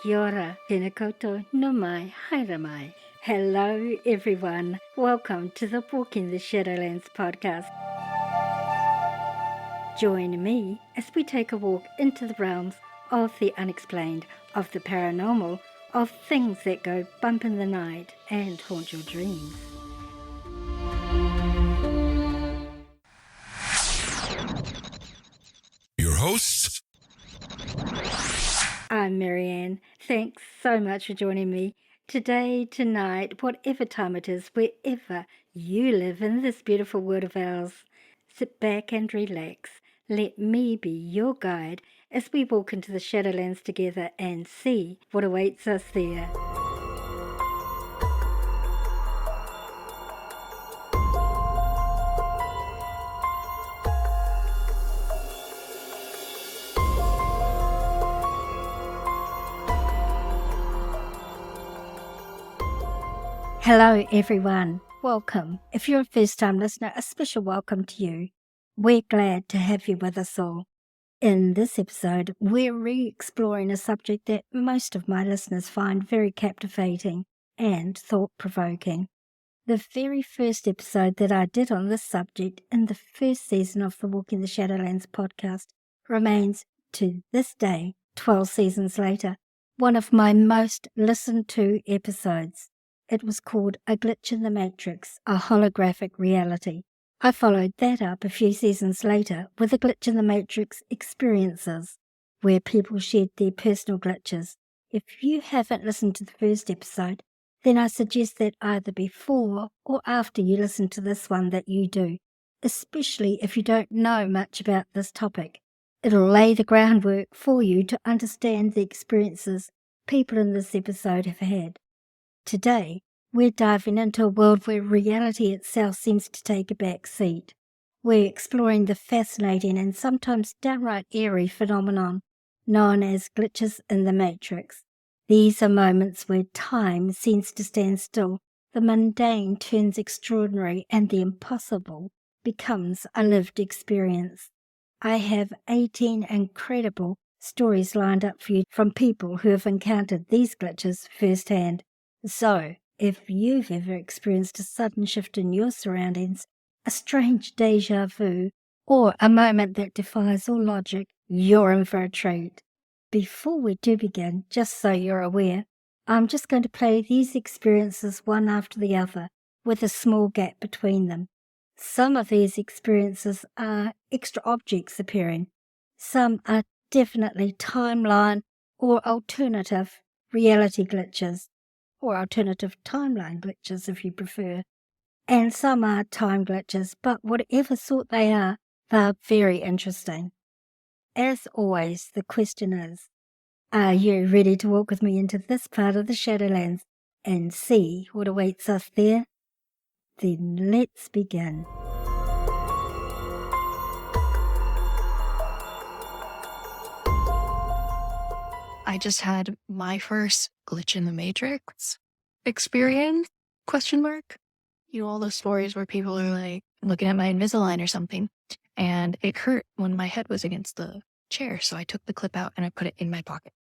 Kia ora, tēnā koutou, no mai, haere mai. Hello everyone, welcome to the Walking the Shadowlands podcast. Join me as we take a walk into the realms of the unexplained, of the paranormal, of things that go bump in the night and haunt your dreams. Your hosts, I'm Marianne. Thanks so much for joining me today, tonight, whatever time it is, wherever you live in this beautiful world of ours. Sit back and relax. Let me be your guide as we walk into the Shadowlands together and see what awaits us there. Hello everyone, welcome. If you're a first-time listener, a special welcome to you. We're glad to have you with us all. In this episode, we're re-exploring a subject that most of my listeners find very captivating and thought-provoking. The very first episode that I did on this subject in the first season of the Walking the Shadowlands podcast remains, to this day, 12 seasons later, one of my most listened to episodes. It was called A Glitch in the Matrix, a Holographic Reality. I followed that up a few seasons later with A Glitch in the Matrix Experiences, where people shared their personal glitches. If you haven't listened to the first episode, then I suggest that either before or after you listen to this one that you do, especially if you don't know much about this topic. It'll lay the groundwork for you to understand the experiences people in this episode have had. Today, we're diving into a world where reality itself seems to take a back seat. We're exploring the fascinating and sometimes downright eerie phenomenon known as glitches in the matrix. These are moments where time seems to stand still, the mundane turns extraordinary, and the impossible becomes a lived experience. I have 18 incredible stories lined up for you from people who have encountered these glitches firsthand. So, if you've ever experienced a sudden shift in your surroundings, a strange déjà vu, or a moment that defies all logic, you're in for a treat. Before we do begin, just so you're aware, I'm just going to play these experiences one after the other, with a small gap between them. Some of these experiences are extra objects appearing. Some are definitely timeline or alternative reality glitches, or alternative timeline glitches if you prefer. And some are time glitches, but whatever sort they are, they're very interesting. As always, the question is, are you ready to walk with me into this part of the Shadowlands and see what awaits us there? Then let's begin. I just had my first glitch in the matrix experience, question mark. You know, all those stories where people are like looking at my Invisalign or something, and it hurt when my head was against the chair. So I took the clip out and I put it in my pocket.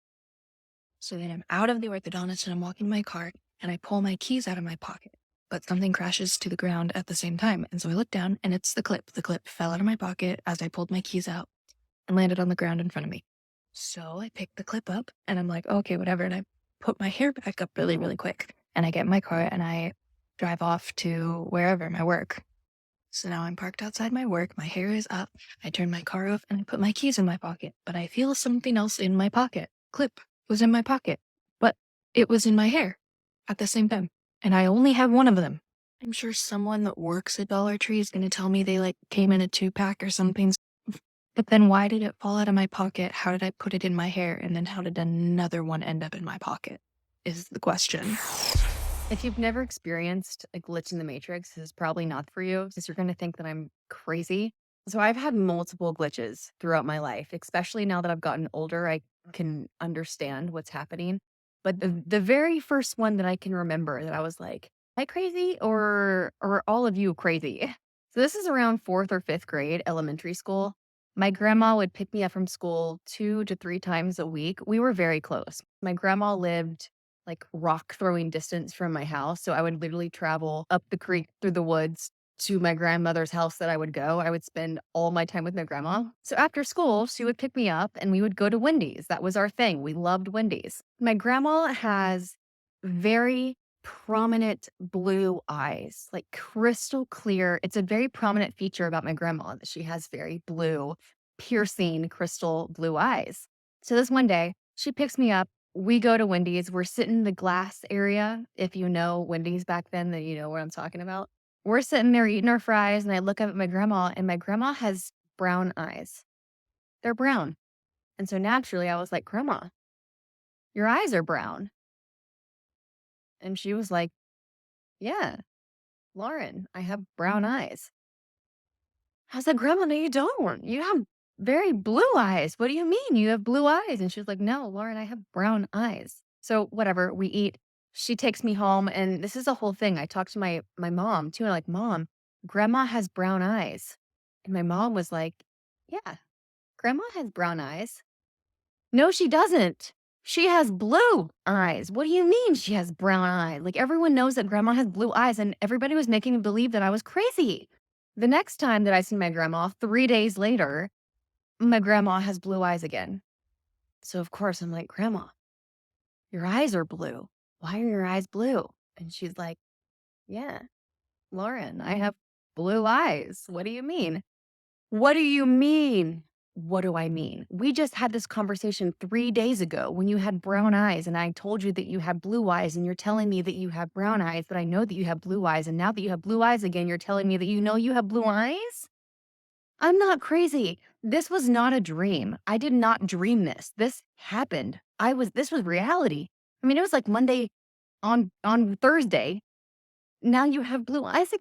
So then I'm out of the orthodontist and I'm walking my car and I pull my keys out of my pocket, but something crashes to the ground at the same time. And so I look down and it's the clip. The clip fell out of my pocket as I pulled my keys out and landed on the ground in front of me. So I picked the clip up and I'm like, okay, whatever. And I put my hair back up really, really quick. And I get in my car and I drive off to wherever, my work. So now I'm parked outside my work. My hair is up. I turn my car off and I put my keys in my pocket. But I feel something else in my pocket. Clip was in my pocket, but it was in my hair at the same time. And I only have one of them. I'm sure someone that works at Dollar Tree is going to tell me they like came in a 2-pack or something. But then why did it fall out of my pocket? How did I put it in my hair? And then how did another one end up in my pocket is the question. If you've never experienced a glitch in the matrix, this is probably not for you because you're going to think that I'm crazy. So I've had multiple glitches throughout my life, especially now that I've gotten older, I can understand what's happening. But the very first one that I can remember that I was like, am I crazy or are all of you crazy? So this is around 4th or 5th grade elementary school. My grandma would pick me up from school 2 to 3 times a week. We were very close. My grandma lived like rock throwing distance from my house. So I would literally travel up the creek through the woods to my grandmother's house that I would go. I would spend all my time with my grandma. So after school, she would pick me up and we would go to Wendy's. That was our thing. We loved Wendy's. My grandma has very prominent blue eyes, like crystal clear. It's a very prominent feature about my grandma that she has very blue, piercing crystal blue eyes. So this one day, she picks me up. We go to Wendy's. We're sitting in the glass area. If you know Wendy's back then, then you know what I'm talking about. We're sitting there eating our fries, and I look up at my grandma, and my grandma has brown eyes. They're brown. And so naturally, I was like, Grandma, your eyes are brown. And she was like, Yeah, Lauren, I have brown eyes. I was like, Grandma, no, you don't. You have very blue eyes. What do you mean you have blue eyes? And she was like, No, Lauren, I have brown eyes. So whatever, we eat. She takes me home, and this is a whole thing. I talked to my mom too. And I'm like, Mom, Grandma has brown eyes. And my mom was like, Yeah, Grandma has brown eyes. No, she doesn't. She has blue eyes. What do you mean she has brown eyes? Like everyone knows that grandma has blue eyes, and everybody was making me believe that I was crazy. The next time that I see my grandma, 3 days later, my grandma has blue eyes again. So of course I'm like, Grandma, your eyes are blue. Why are your eyes blue? And she's like, Yeah, Lauren, I have blue eyes. What do you mean? What do you mean? What do I mean? We just had this conversation 3 days ago when you had brown eyes, and I told you that you have blue eyes, and you're telling me that you have brown eyes, but I know that you have blue eyes. And now that you have blue eyes again, you're telling me that you know you have blue eyes? I'm not crazy. This was not a dream. I did not dream this. This happened. This was reality. I mean, it was like Monday on Thursday. Now you have blue eyes.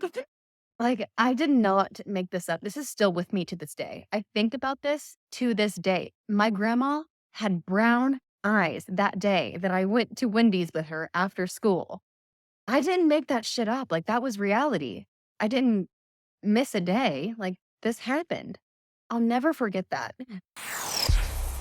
Like, I did not make this up. This is still with me to this day. I think about this to this day. My grandma had brown eyes that day that I went to Wendy's with her after school. I didn't make that shit up. Like, that was reality. I didn't miss a day. Like, this happened. I'll never forget that.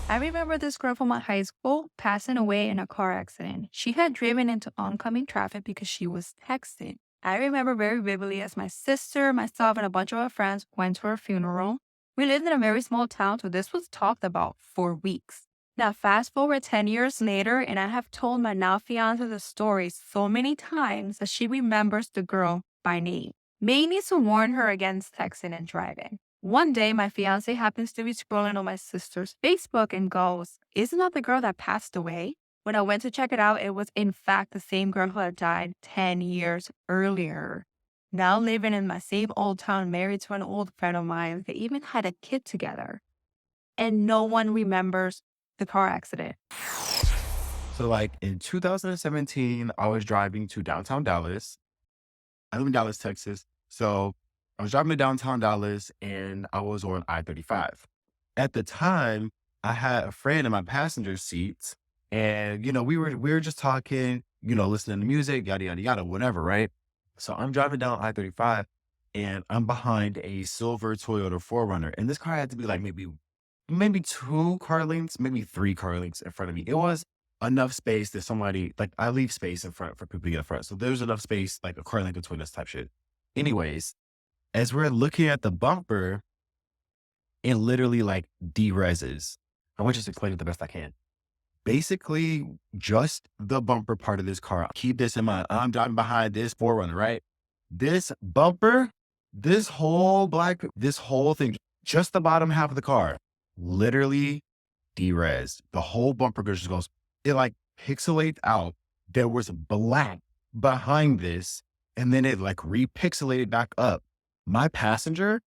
I remember this girl from my high school passing away in a car accident. She had driven into oncoming traffic because she was texting. I remember very vividly as my sister, myself, and a bunch of our friends went to her funeral. We lived in a very small town, so this was talked about for weeks. Now, fast forward 10 years later, and I have told my now fiance the story so many times that she remembers the girl by name, mainly to warn her against texting and driving. One day, my fiance happens to be scrolling on my sister's Facebook and goes, Isn't that the girl that passed away? When I went to check it out, it was in fact the same girl who had died 10 years earlier. Now living in my same old town, married to an old friend of mine, they even had a kid together. And no one remembers the car accident. So, like in 2017, I was driving to downtown Dallas. I live in Dallas, Texas. So, I was driving to downtown Dallas and I was on I-35. At the time, I had a friend in my passenger seat, and we were just talking, listening to music, yada yada yada, whatever, right? So I'm driving down I-35 and I'm behind a silver Toyota 4Runner, and this car had to be like maybe 2 car lengths, maybe 3 car lengths in front of me. It was enough space that somebody, like, I leave space in front for people to get in front. So there's enough space, like a car length between us type shit. Anyways, as we're looking at the bumper, it literally like dereses. I want to just explain it the best I can. Basically, just the bumper part of this car. Keep this in mind. I'm driving behind this 4Runner, right? This bumper, this whole thing, just the bottom half of the car, literally derez. The whole bumper just goes, it like pixelates out. There was black behind this, and then it like repixelated back up. My passenger,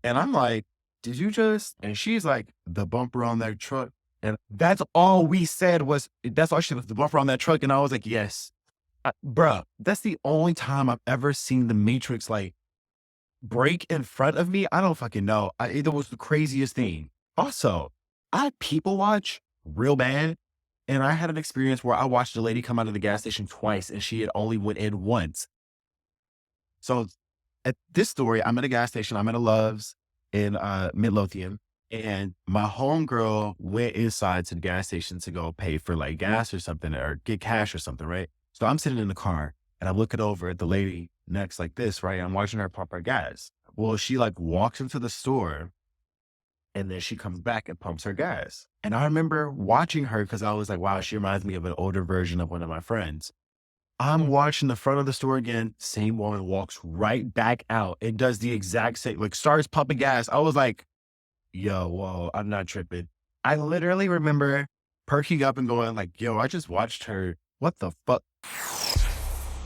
and I'm like, did you just, and she's like, the bumper on that truck. And that's all we said was, that's all she was, the bumper on that truck. And I was like, yes. Bruh, that's the only time I've ever seen the Matrix like break in front of me. I don't fucking know. It was the craziest thing. Also, I people watch real bad. And I had an experience where I watched a lady come out of the gas station twice and she had only went in once. So at this story, I'm at a gas station. I'm at a Love's in Midlothian. And my homegirl went inside to the gas station to go pay for like gas or something or get cash or something, right? So I'm sitting in the car and I'm looking over at the lady next like this, right? I'm watching her pump her gas. Well, she like walks into the store and then she comes back and pumps her gas. And I remember watching her because I was like, wow, she reminds me of an older version of one of my friends. I'm watching the front of the store again. Same woman walks right back out and does the exact same, like starts pumping gas. I was like, yo, whoa, I'm not tripping. I literally remember perking up and going like, yo, I just watched her. What the fuck?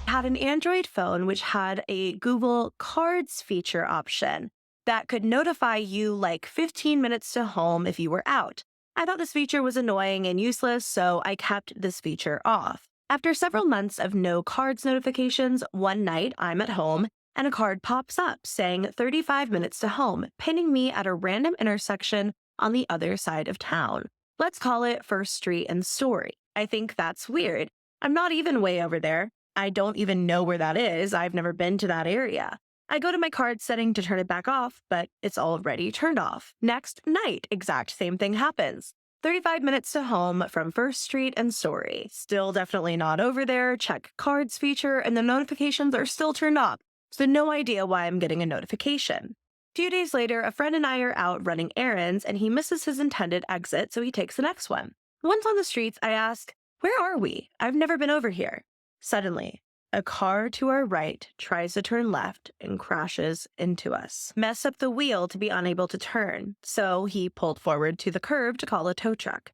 Had an Android phone which had a Google Cards feature option that could notify you like 15 minutes to home if you were out. I thought this feature was annoying and useless, so I kept this feature off. After several months of no cards notifications, one night I'm at home and a card pops up saying 35 minutes to home, pinning me at a random intersection on the other side of town. Let's call it First Street and Story. I think that's weird. I'm not even way over there. I don't even know where that is. I've never been to that area. I go to my card setting to turn it back off, but it's already turned off. Next night, exact same thing happens. 35 minutes to home from First Street and Story. Still definitely not over there. Check cards feature, and the notifications are still turned off. So no idea why I'm getting a notification. A few days later, a friend and I are out running errands, and he misses his intended exit, so he takes the next one. Once on the streets, I ask, "Where are we? I've never been over here." Suddenly, a car to our right tries to turn left and crashes into us. Mess up the wheel to be unable to turn, so he pulled forward to the curb to call a tow truck.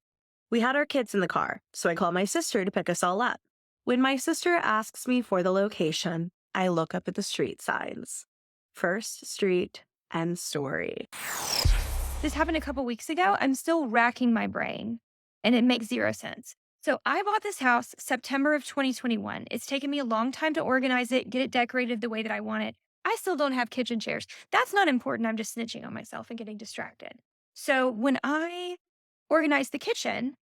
We had our kids in the car, so I call my sister to pick us all up. When my sister asks me for the location, I look up at the street signs. First Street and Story. This happened a couple weeks ago. I'm still racking my brain, and it makes zero sense. So I bought this house September of 2021. It's taken me a long time to organize it, get it decorated the way that I want it. I still don't have kitchen chairs. That's not important. I'm just snitching on myself and getting distracted. So when I organized the kitchen,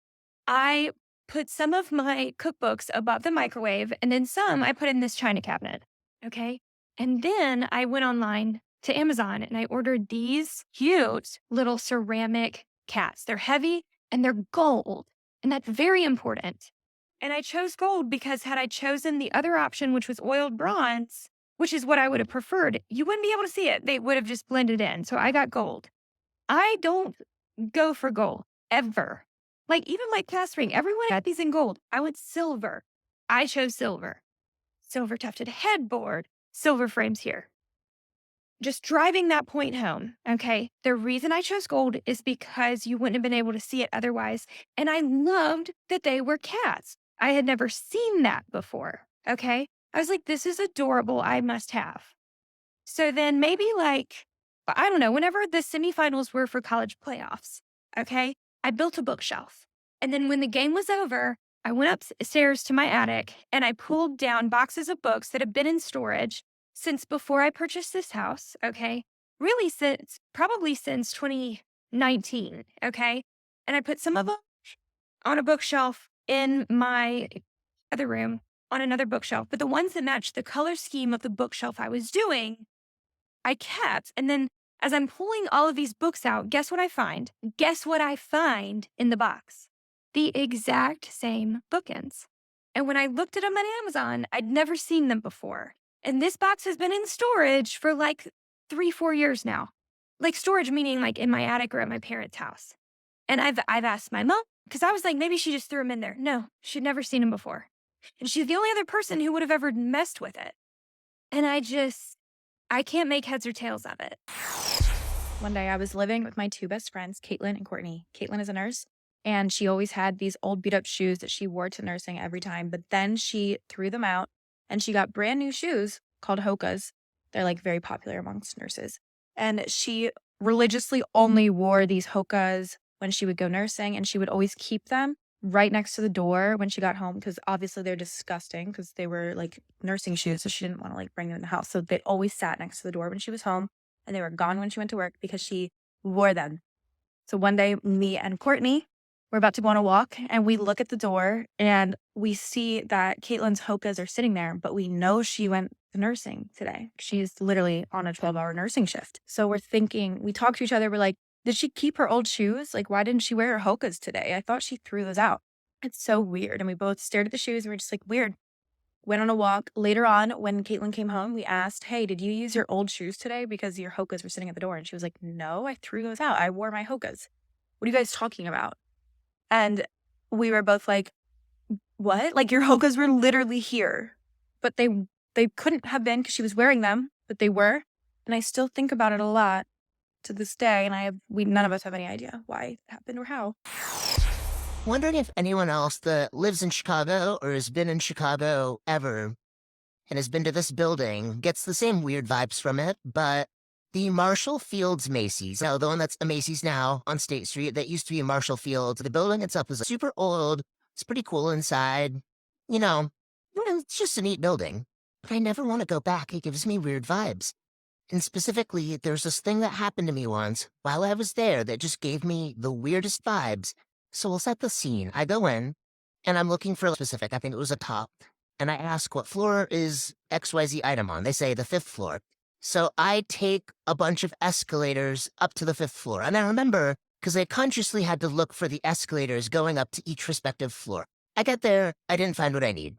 I put some of my cookbooks above the microwave, and then some I put in this china cabinet. Okay. And then I went online to Amazon and I ordered these cute little ceramic cats. They're heavy and they're gold. And that's very important. And I chose gold because had I chosen the other option, which was oiled bronze, which is what I would have preferred, you wouldn't be able to see it. They would have just blended in. So I got gold. I don't go for gold ever. Like even my cast ring, everyone got these in gold. I went silver. I chose silver. Silver tufted headboard, silver frames here. Just driving that point home, okay? The reason I chose gold is because you wouldn't have been able to see it otherwise. And I loved that they were cats. I had never seen that before, okay? I was like, this is adorable. I must have. So then maybe like, I don't know, whenever the semifinals were for college playoffs, okay? I built a bookshelf. And then when the game was over, I went upstairs to my attic and I pulled down boxes of books that had been in storage since before I purchased this house, okay? Really probably since 2019, okay? And I put some of them on a bookshelf in my other room on another bookshelf. But the ones that matched the color scheme of the bookshelf I was doing, I kept. And then as I'm pulling all of these books out, guess what I find? Guess what I find in the box? The exact same bookends. And when I looked at them on Amazon, I'd never seen them before. And this box has been in storage for like 3-4 years now. Like storage meaning like in my attic or at my parents' house. And I've asked my mom, because I was like, maybe she just threw them in there. No, she'd never seen them before. And she's the only other person who would have ever messed with it. And I can't make heads or tails of it. One day I was living with my two best friends, Caitlin and Courtney. Caitlin is a nurse, and she always had these old beat up shoes that she wore to nursing every time. But then she threw them out and she got brand new shoes called Hoka's. They're like very popular amongst nurses. And she religiously only wore these Hoka's when she would go nursing, and she would always keep them right next to the door when she got home because obviously they're disgusting because they were like nursing shoes. So she didn't want to like bring them in the house. So they always sat next to the door when she was home, and they were gone when she went to work because she wore them. So one day, me and Courtney were about to go on a walk, and we look at the door and we see that Caitlin's Hoka's are sitting there, but we know she went to nursing today. She's literally on a 12-hour nursing shift. So we're thinking, we talk to each other. We're like, Did she keep her old shoes? Like, why didn't she wear her Hokas today? I thought she threw those out. It's so weird. And we both stared at the shoes and we're just like, weird. Went on a walk. Later on, when Caitlin came home, we asked, hey, did you use your old shoes today? Because your Hokas were sitting at the door. And she was like, no, I threw those out. I wore my Hokas. What are you guys talking about? And we were both like, what? Like, your Hokas were literally here. But they couldn't have been because she was wearing them, but they were. And I still think about it a lot to this day. And none of us have any idea why it happened or how. Wondering if anyone else that lives in Chicago or has been in Chicago ever and has been to this building gets the same weird vibes from it, but the Marshall Fields Macy's, now the one that's a Macy's now on State Street, that used to be a Marshall Fields, the building itself is super old. It's pretty cool inside. It's just a neat building. But I never want to go back. It gives me weird vibes. And specifically, there's this thing that happened to me once while I was there that just gave me the weirdest vibes. So we'll set the scene. I go in, and I'm looking for a specific, I think it was a top, and I ask what floor is XYZ item on. They say the 5th floor. So I take a bunch of escalators up to the 5th floor. And I remember, because I consciously had to look for the escalators going up to each respective floor. I get there, I didn't find what I need.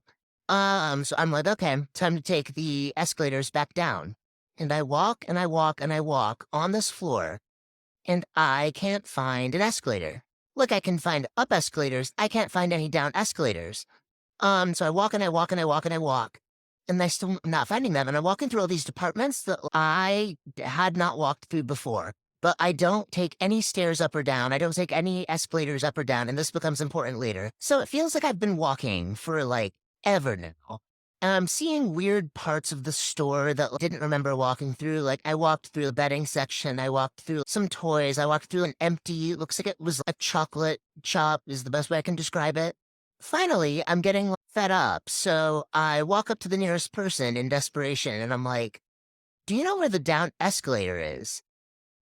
So I'm like, okay, time to take the escalators back down. And I walk, and I walk, and I walk on this floor, and I can't find an escalator. Look, I can find up escalators. I can't find any down escalators. So I walk and I walk and I walk and I walk. And I still am not finding them. And I'm walking through all these departments that I had not walked through before. But I don't take any stairs up or down. I don't take any escalators up or down. And this becomes important later. So it feels like I've been walking for like ever now. And I'm seeing weird parts of the store that I didn't remember walking through. Like, I walked through the bedding section. I walked through some toys. I walked through an empty, looks like it was a chocolate shop is the best way I can describe it. Finally, I'm getting fed up. So I walk up to the nearest person in desperation. And I'm like, do you know where the down escalator is?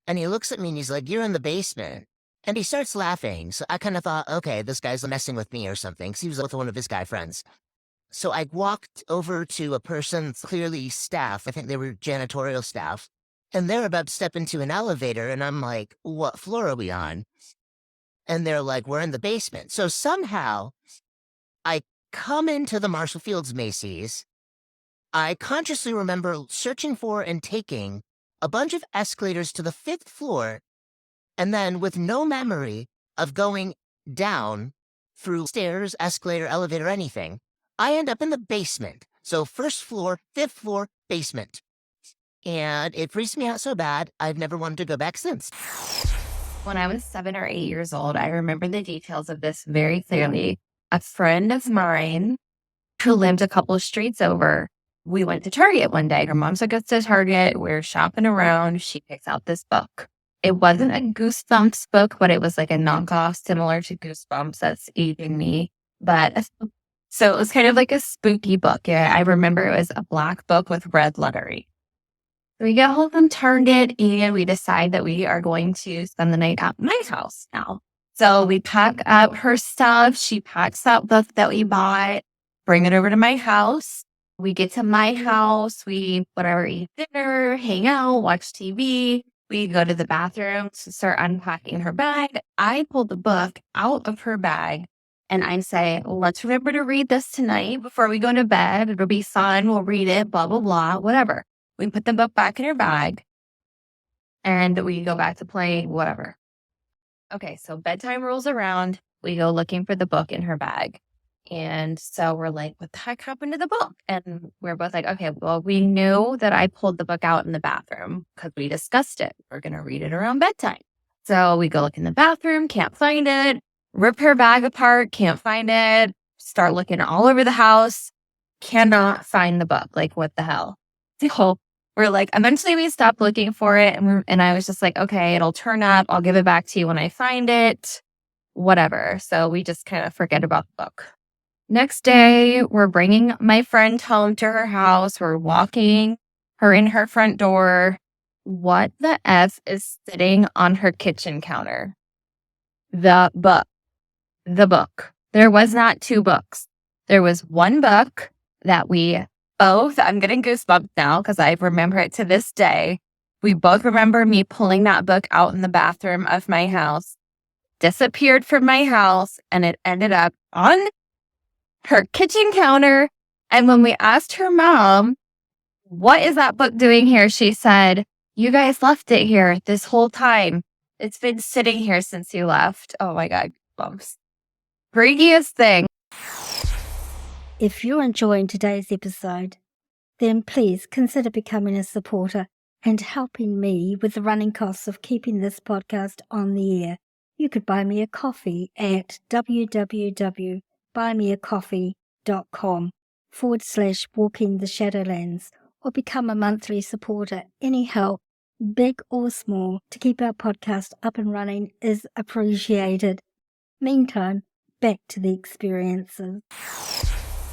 And he looks at me and he's like, you're in the basement. And he starts laughing. So I kind of thought, okay, this guy's messing with me or something. Because he was with one of his guy friends. So I walked over to a person, clearly staff. I think they were janitorial staff. And they're about to step into an elevator. And I'm like, what floor are we on? And they're like, we're in the basement. So somehow I come into the Marshall Fields Macy's. I consciously remember searching for and taking a bunch of escalators to the 5th floor. And then with no memory of going down through stairs, escalator, elevator, anything, I end up in the basement. So 1st floor, 5th floor, basement. And it freaks me out so bad, I've never wanted to go back since. When I was 7 or 8 years old, I remember the details of this very clearly. A friend of mine who lived a couple of streets over, we went to Target one day. Her mom took us to Target. We're shopping around. She picks out this book. It wasn't a Goosebumps book, but it was like a knockoff similar to Goosebumps. That's aging me. But so it was kind of like a spooky book. Yeah, I remember it was a black book with red lettering. We get home from Target and we decide that we are going to spend the night at my house now. So we pack up her stuff. She packs that book that we bought, bring it over to my house. We get to my house. We eat dinner, hang out, watch TV. We go to the bathroom to start unpacking her bag. I pull the book out of her bag. And I say, let's remember to read this tonight before we go to bed. It'll be fun. We'll read it, blah, blah, blah, whatever. We put the book back in her bag and we go back to play, whatever. Okay, so bedtime rolls around. We go looking for the book in her bag. And so we're like, what the heck happened to the book? And we're both like, okay, well, we knew that I pulled the book out in the bathroom because we discussed it. We're going to read it around bedtime. So we go look in the bathroom, can't find it. Rip her bag apart, can't find it. Start looking all over the house, cannot find the book. Like, what the hell? So we're like, eventually we stopped looking for it. And I was just like, okay, it'll turn up. I'll give it back to you when I find it. Whatever. So we just kind of forget about the book. Next day, we're bringing my friend home to her house. We're walking her in her front door. What the F is sitting on her kitchen counter? The book. The book. There was not 2 books. There was one book that we both, I'm getting goosebumps now because I remember it to this day. We both remember me pulling that book out in the bathroom of my house, disappeared from my house, and it ended up on her kitchen counter. And when we asked her mom, what is that book doing here? She said, you guys left it here this whole time. It's been sitting here since you left. Oh my God, bumps. Freakiest thing. If you're enjoying today's episode, then please consider becoming a supporter and helping me with the running costs of keeping this podcast on the air. You could buy me a coffee at www.buymeacoffee.com/Walking the Shadowlands, or become a monthly supporter. Any help, big or small, to keep our podcast up and running is appreciated. Meantime, back to the experiences.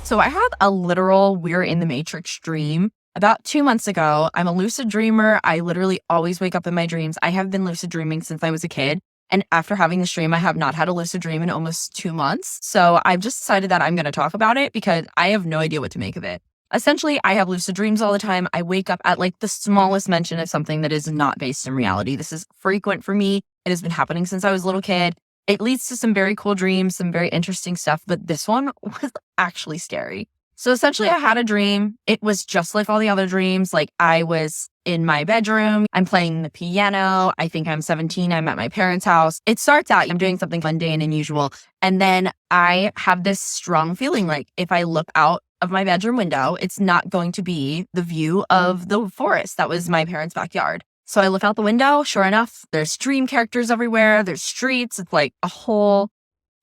So I had a literal We're in the Matrix dream about 2 months ago. I'm a lucid dreamer. I literally always wake up in my dreams. I have been lucid dreaming since I was a kid. And after having this dream, I have not had a lucid dream in almost 2 months. So I've just decided that I'm going to talk about it because I have no idea what to make of it. Essentially, I have lucid dreams all the time. I wake up at like the smallest mention of something that is not based in reality. This is frequent for me. It has been happening since I was a little kid. It leads to some very cool dreams, some very interesting stuff, but this one was actually scary. So essentially, I had a dream. It was just like all the other dreams. Like I was in my bedroom. I'm playing the piano. I think I'm 17. I'm at my parents' house. It starts out, I'm doing something mundane and usual. And then I have this strong feeling like if I look out of my bedroom window, it's not going to be the view of the forest that was my parents' backyard. So I look out the window. Sure enough, there's dream characters everywhere. There's streets. It's like a whole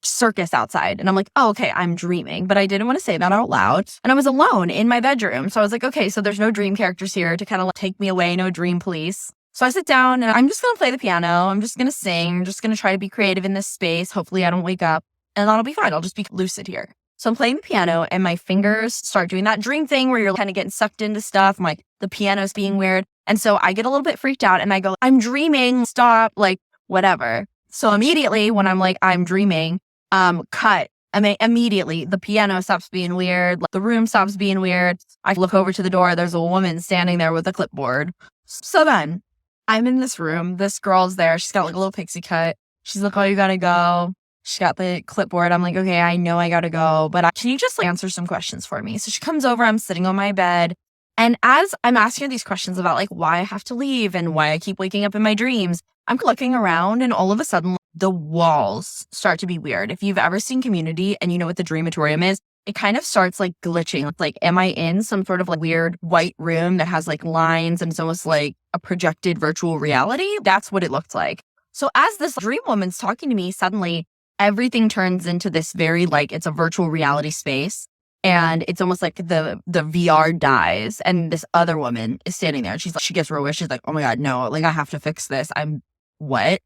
circus outside. And I'm like, oh, okay, I'm dreaming. But I didn't want to say that out loud. And I was alone in my bedroom. So I was like, okay, so there's no dream characters here to kind of like take me away. No dream police. So I sit down and I'm just going to play the piano. I'm just going to sing. I'm just going to try to be creative in this space. Hopefully I don't wake up and that'll be fine. I'll just be lucid here. So I'm playing the piano and my fingers start doing that dream thing where you're kind of getting sucked into stuff. I'm like, the piano's being weird. And so I get a little bit freaked out and I go, I'm dreaming, stop, like whatever. So immediately when I'm like, I'm dreaming, cut. I mean, immediately the piano stops being weird. The room stops being weird. I look over to the door. There's a woman standing there with a clipboard. So then I'm in this room. This girl's there. She's got like a little pixie cut. She's like, oh, you gotta go. She's got the clipboard. I'm like, okay, I know I gotta go, but can you just like, answer some questions for me? So she comes over. I'm sitting on my bed. And as I'm asking her these questions about like why I have to leave and why I keep waking up in my dreams, I'm looking around and all of a sudden the walls start to be weird. If you've ever seen Community and you know what the Dreamatorium is, it kind of starts like glitching. It's like, am I in some sort of like weird white room that has like lines and it's almost like a projected virtual reality? That's what it looked like. So as this dream woman's talking to me, suddenly everything turns into this very like, it's a virtual reality space. And it's almost like the VR dies and this other woman is standing there. And she's like, she gets real weird. She's like, oh my God, no, like I have to fix this. What?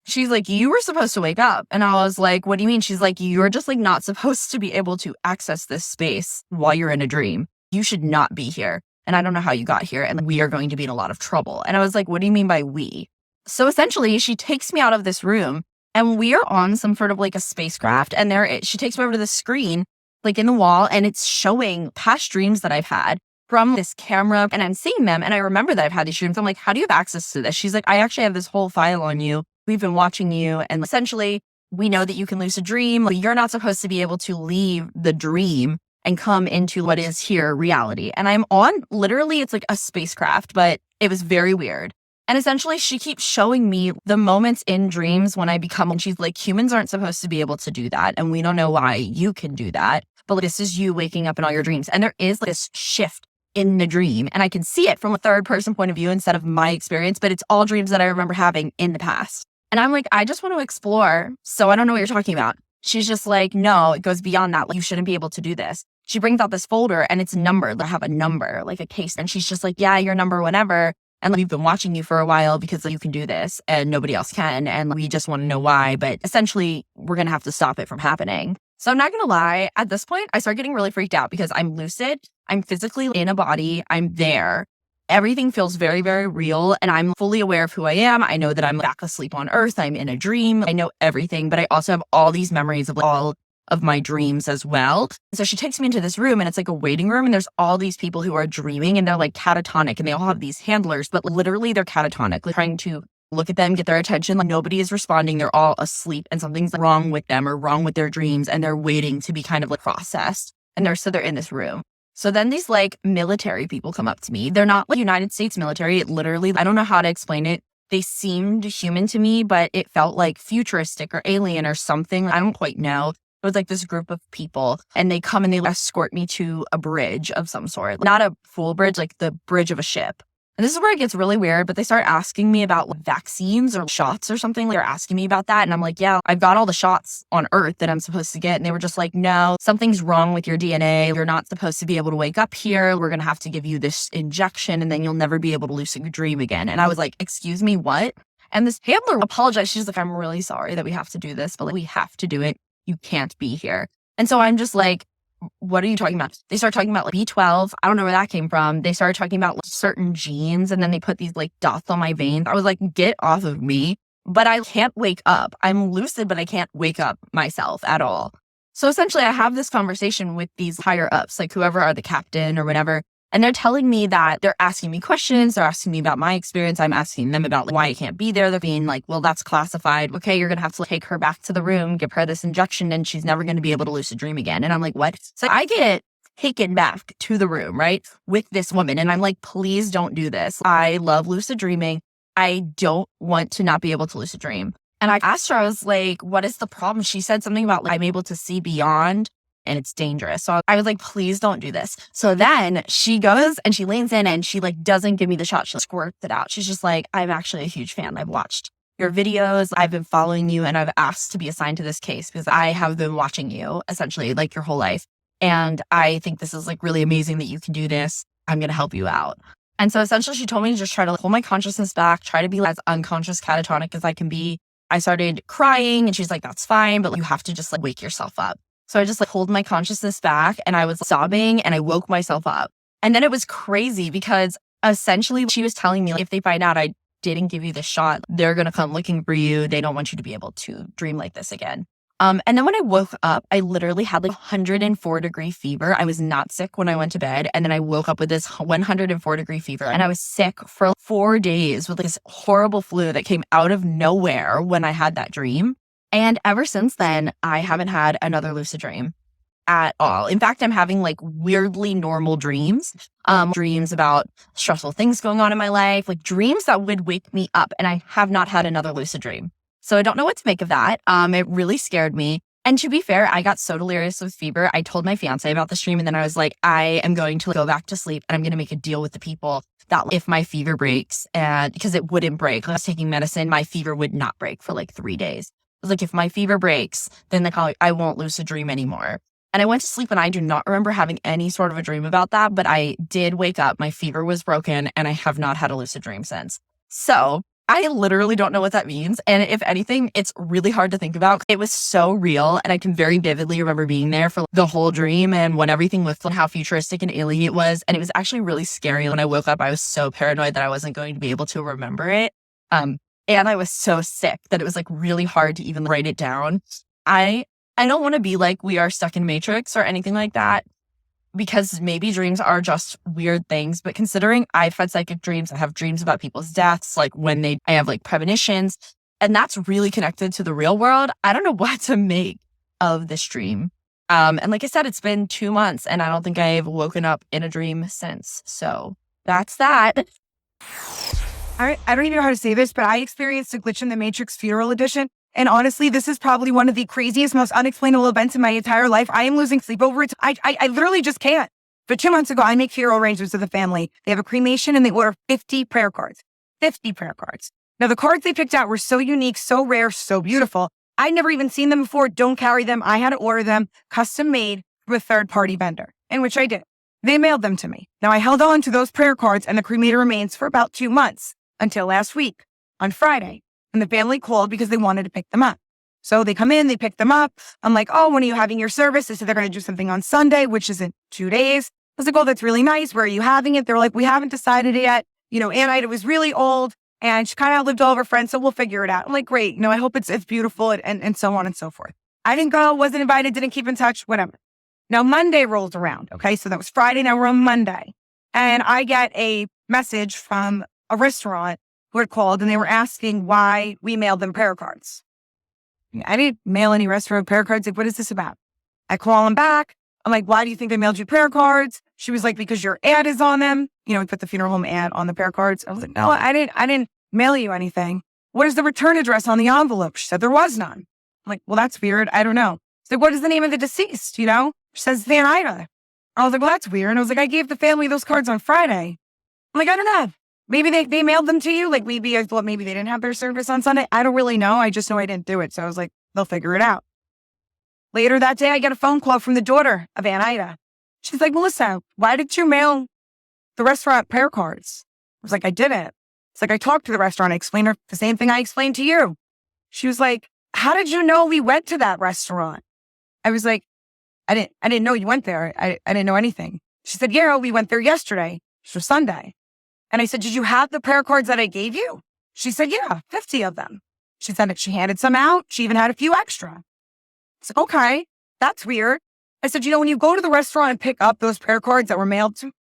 She's like, you were supposed to wake up. And I was like, what do you mean? She's like, you're just like not supposed to be able to access this space while you're in a dream. You should not be here. And I don't know how you got here. And we are going to be in a lot of trouble. And I was like, what do you mean by we? So essentially she takes me out of this room and we are on some sort of like a spacecraft. And she takes me over to the screen, like in the wall, and it's showing past dreams that I've had from this camera, and I'm seeing them. And I remember that I've had these dreams. I'm like, how do you have access to this? She's like, I actually have this whole file on you. We've been watching you. And essentially we know that you can lucid dream, but you're not supposed to be able to leave the dream and come into what is here reality. And I'm on literally, it's like a spacecraft, but it was very weird. And essentially she keeps showing me the moments in dreams when I become, and she's like, humans aren't supposed to be able to do that. And we don't know why you can do that. But this is you waking up in all your dreams. And there is like this shift in the dream. And I can see it from a third person point of view instead of my experience, but it's all dreams that I remember having in the past. And I'm like, I just want to explore. So I don't know what you're talking about. She's just like, no, it goes beyond that. Like, you shouldn't be able to do this. She brings out this folder and it's numbered. I have a number, like a case. And she's just like, yeah, your number whenever. And we've been watching you for a while because you can do this and nobody else can. And we just want to know why. But essentially, we're going to have to stop it from happening. So I'm not going to lie. At this point, I start getting really freaked out because I'm lucid. I'm physically in a body. I'm there. Everything feels very, very real. And I'm fully aware of who I am. I know that I'm back asleep on Earth. I'm in a dream. I know everything. But I also have all these memories of all of my dreams as well. So she takes me into this room and it's like a waiting room and there's all these people who are dreaming and they're like catatonic and they all have these handlers, but literally they're catatonic, like trying to look at them, get their attention. Like nobody is responding. They're all asleep and something's wrong with them or wrong with their dreams and they're waiting to be kind of like processed. And they're in this room. So then these like military people come up to me. They're not like United States military. It literally, I don't know how to explain it. They seemed human to me, but it felt like futuristic or alien or something. I don't quite know. It was like this group of people and they come and they escort me to a bridge of some sort. Not a full bridge, like the bridge of a ship. And this is where it gets really weird, but they start asking me about like, vaccines or shots or something. They're asking me about that. And I'm like, yeah, I've got all the shots on Earth that I'm supposed to get. And they were just like, no, something's wrong with your DNA. You're not supposed to be able to wake up here. We're going to have to give you this injection and then you'll never be able to lucid dream again. And I was like, excuse me, what? And this handler apologized. She's like, I'm really sorry that we have to do this, but like, we have to do it. You can't be here. And so I'm just like, what are you talking about? They start talking about like B12. I don't know where that came from. They started talking about like, certain genes and then they put these like dots on my veins. I was like, get off of me. But I can't wake up. I'm lucid, but I can't wake up myself at all. So essentially I have this conversation with these higher ups, like whoever are the captain or whatever. And they're telling me that they're asking me questions. They're asking me about my experience. I'm asking them about like, why I can't be there. They're being like, well, that's classified. Okay, you're going to have to take her back to the room, give her this injection, and she's never going to be able to lucid dream again. And I'm like, what? So I get taken back to the room, right, with this woman. And I'm like, please don't do this. I love lucid dreaming. I don't want to not be able to lucid dream. And I asked her, I was like, what is the problem? She said something about like, I'm able to see beyond. And it's dangerous. So I was like, please don't do this. So then she goes and she leans in and she like doesn't give me the shot. She squirts it out. She's just like, I'm actually a huge fan. I've watched your videos. I've been following you and I've asked to be assigned to this case because I have been watching you essentially like your whole life. And I think this is like really amazing that you can do this. I'm going to help you out. And so essentially she told me to just try to hold my consciousness back, try to be as unconscious catatonic as I can be. I started crying and she's like, that's fine, but you have to just like wake yourself up. So I just like pulled my consciousness back and I was sobbing and I woke myself up. And then it was crazy because essentially she was telling me like, if they find out I didn't give you the shot, they're going to come looking for you. They don't want you to be able to dream like this again. And then when I woke up, I literally had like 104-degree fever. I was not sick when I went to bed. And then I woke up with this 104-degree fever and I was sick for 4 days with like, this horrible flu that came out of nowhere when I had that dream. And ever since then, I haven't had another lucid dream at all. In fact, I'm having like weirdly normal dreams, dreams about stressful things going on in my life, like dreams that would wake me up. And I have not had another lucid dream. So I don't know what to make of that. It really scared me. And to be fair, I got so delirious with fever. I told my fiance about this dream and then I was like, I am going to go back to sleep and I'm going to make a deal with the people that if my fever breaks, and because it wouldn't break, I was taking medicine, my fever would not break for like 3 days. I was like, if my fever breaks, then I won't lucid dream anymore. And I went to sleep and I do not remember having any sort of a dream about that, but I did wake up. My fever was broken and I have not had a lucid dream since. So I literally don't know what that means. And if anything, it's really hard to think about. It was so real. And I can very vividly remember being there for the whole dream and when everything was and how futuristic and alien it was. And it was actually really scary. When I woke up, I was so paranoid that I wasn't going to be able to remember it. And I was so sick that it was like really hard to even write it down. I don't want to be like we are stuck in Matrix or anything like that because maybe dreams are just weird things. But considering I've had psychic dreams, I have dreams about people's deaths, like I have like premonitions, and that's really connected to the real world. I don't know what to make of this dream. And like I said, it's been 2 months and I don't think I've woken up in a dream since. So that's that. I don't even know how to say this, but I experienced a glitch in the Matrix Funeral Edition. And honestly, this is probably one of the craziest, most unexplainable events in my entire life. I am losing sleep over it. I literally just can't. But 2 months ago, I make funeral arrangements with the family. They have a cremation and they order 50 prayer cards. 50 prayer cards. Now, the cards they picked out were so unique, so rare, so beautiful. I'd never even seen them before. Don't carry them. I had to order them custom made from a third-party vendor, in which I did. They mailed them to me. Now, I held on to those prayer cards and the cremated remains for about 2 months. Until last week, on Friday, and the family called because they wanted to pick them up. So they come in, they pick them up. I'm like, oh, when are you having your service? They said they're going to do something on Sunday, which is in 2 days. I was like, oh, that's really nice. Where are you having it? They're like, we haven't decided it yet. Anite was really old and she kind of outlived all of her friends, so we'll figure it out. I'm like, great. I hope it's beautiful and so on and so forth. I didn't go, wasn't invited, didn't keep in touch, whatever. Now Monday rolls around. Okay. So that was Friday. Now we're on Monday. And I get a message from a restaurant who had called and they were asking why we mailed them prayer cards. I didn't mail any restaurant prayer cards. Like, what is this about? I call them back. I'm like, why do you think they mailed you prayer cards? She was like, because your ad is on them. You know, we put the funeral home ad on the prayer cards. I was like, no, I didn't mail you anything. What is the return address on the envelope? She said there was none. I'm like, well, that's weird. I don't know. She's like, what is the name of the deceased? You know, she says Van Ida. I was like, well, that's weird. I was like, I gave the family those cards on Friday. I'm like, I don't know. Maybe they mailed them to you. Like maybe I thought maybe they didn't have their service on Sunday. I don't really know. I just know I didn't do it. So I was like, they'll figure it out. Later that day, I get a phone call from the daughter of Aunt Ida. She's like, Melissa, why did you mail the restaurant prayer cards? I was like, I didn't. It's like, I talked to the restaurant. I explained her the same thing I explained to you. She was like, how did you know we went to that restaurant? I was like, I didn't know you went there. I didn't know anything. She said, yeah, we went there yesterday. It was Sunday. And I said, did you have the prayer cards that I gave you? She said, yeah, 50 of them. She said that she handed some out. She even had a few extra. I said, okay, that's weird. I said, when you go to the restaurant and pick up those prayer cards that were mailed to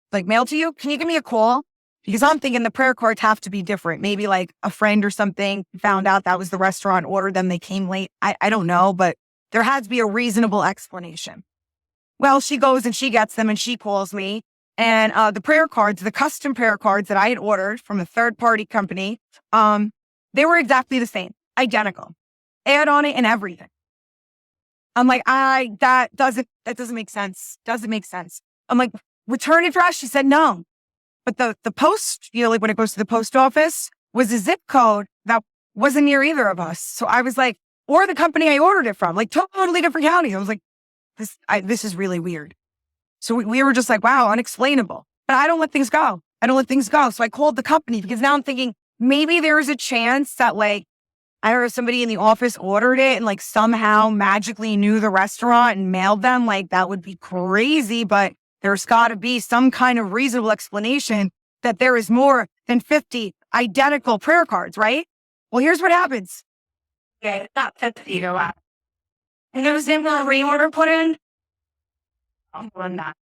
you, can you give me a call? Because I'm thinking the prayer cards have to be different. Maybe like a friend or something found out that was the restaurant, ordered them, they came late. I don't know, but there has to be a reasonable explanation. Well, she goes and she gets them and she calls me. And the prayer cards, the custom prayer cards that I had ordered from a third-party company, they were exactly the same, identical. Ad on it and everything. I'm like, that doesn't make sense. Doesn't make sense. I'm like, return address? She said no. But the post, like when it goes to the post office, was a zip code that wasn't near either of us. So I was like, or the company I ordered it from, like totally different county. I was like, this is really weird. So we were just like, wow, unexplainable. But I don't let things go. So I called the company because now I'm thinking maybe there is a chance that like, I heard somebody in the office ordered it and like somehow magically knew the restaurant and mailed them. Like that would be crazy, but there's got to be some kind of reasonable explanation that there is more than 50 identical prayer cards, right? Well, here's what happens. Okay, it's not 50, you know what? And there was a reorder put in. I'm doing that.